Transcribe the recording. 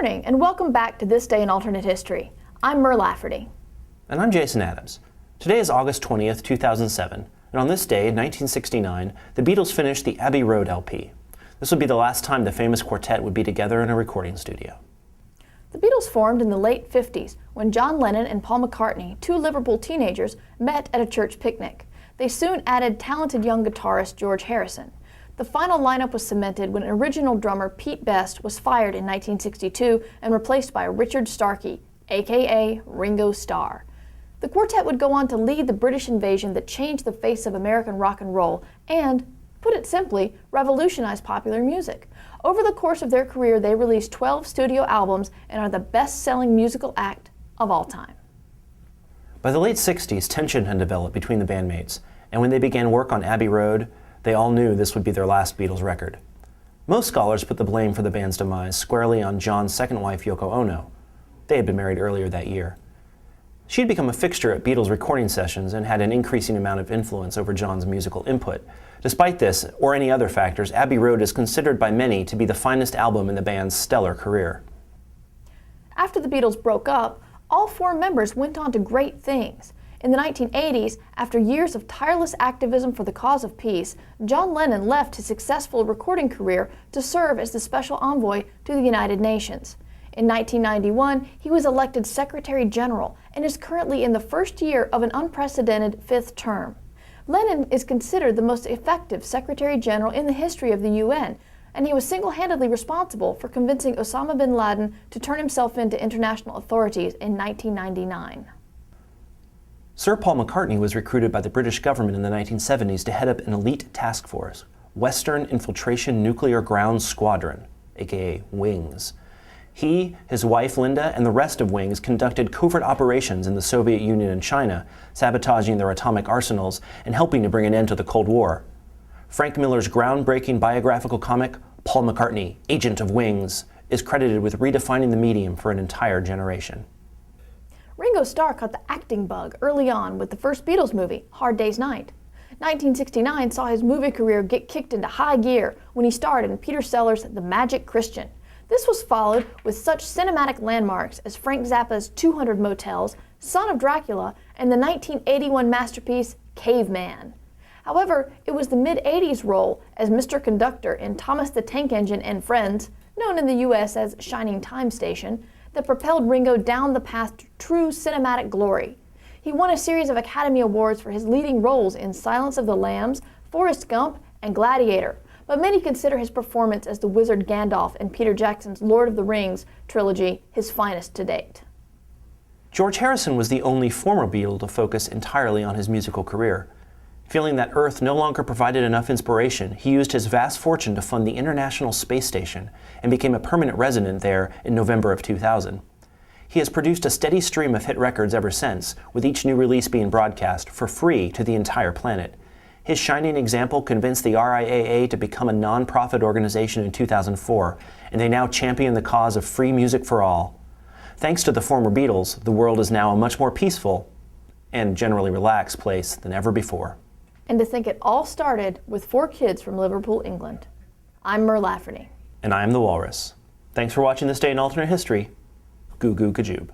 morning, and welcome back to This Day in Alternate History. I'm Mer Lafferty. And I'm Jason Adams. Today is August 20th, 2007, and on this day in 1969, the Beatles finished the Abbey Road LP. This would be the last time the famous quartet would be together in a recording studio. The Beatles formed in the late 50s when John Lennon and Paul McCartney, two Liverpool teenagers, met at a church picnic. They soon added talented young guitarist George Harrison. The final lineup was cemented when original drummer Pete Best was fired in 1962 and replaced by Richard Starkey, aka Ringo Starr. The quartet would go on to lead the British invasion that changed the face of American rock and roll and, put it simply, revolutionized popular music. Over the course of their career, they released 12 studio albums and are the best-selling musical act of all time. By the late 60s, tension had developed between the bandmates, and when they began work on Abbey Road, they all knew this would be their last Beatles record. Most scholars put the blame for the band's demise squarely on John's second wife, Yoko Ono. They had been married earlier that year. She had become a fixture at Beatles recording sessions and had an increasing amount of influence over John's musical input. Despite this, or any other factors, Abbey Road is considered by many to be the finest album in the band's stellar career. After the Beatles broke up, all four members went on to great things. In the 1980s, after years of tireless activism for the cause of peace, John Lennon left his successful recording career to serve as the special envoy to the United Nations. In 1991, he was elected Secretary General and is currently in the first year of an unprecedented fifth term. Lennon is considered the most effective Secretary General in the history of the UN, and he was single-handedly responsible for convincing Osama bin Laden to turn himself in to international authorities in 1999. Sir Paul McCartney was recruited by the British government in the 1970s to head up an elite task force, Western Infiltration Nuclear Ground Squadron, aka WINGS. He, his wife Linda, and the rest of WINGS conducted covert operations in the Soviet Union and China, sabotaging their atomic arsenals and helping to bring an end to the Cold War. Frank Miller's groundbreaking biographical comic, Paul McCartney, Agent of WINGS, is credited with redefining the medium for an entire generation. Ringo Starr caught the acting bug early on with the first Beatles movie, Hard Day's Night. 1969 saw his movie career get kicked into high gear when he starred in Peter Sellers' The Magic Christian. This was followed with such cinematic landmarks as Frank Zappa's 200 Motels, Son of Dracula, and the 1981 masterpiece, Caveman. However, it was the mid-80s role as Mr. Conductor in Thomas the Tank Engine and Friends, known in the U.S. as Shining Time Station, that propelled Ringo down the path to true cinematic glory. He won a series of Academy Awards for his leading roles in Silence of the Lambs, Forrest Gump, and Gladiator, but many consider his performance as the wizard Gandalf in Peter Jackson's Lord of the Rings trilogy his finest to date. George Harrison was the only former Beatle to focus entirely on his musical career. Feeling that Earth no longer provided enough inspiration, he used his vast fortune to fund the International Space Station and became a permanent resident there in November of 2000. He has produced a steady stream of hit records ever since, with each new release being broadcast for free to the entire planet. His shining example convinced the RIAA to become a non-profit organization in 2004, and they now champion the cause of free music for all. Thanks to the former Beatles, the world is now a much more peaceful and generally relaxed place than ever before. And to think it all started with 4 kids from Liverpool, England. I'm Mer Lafferty. And I am the Walrus. Thanks for watching This Day in Alternate History. Goo Goo Gajoob.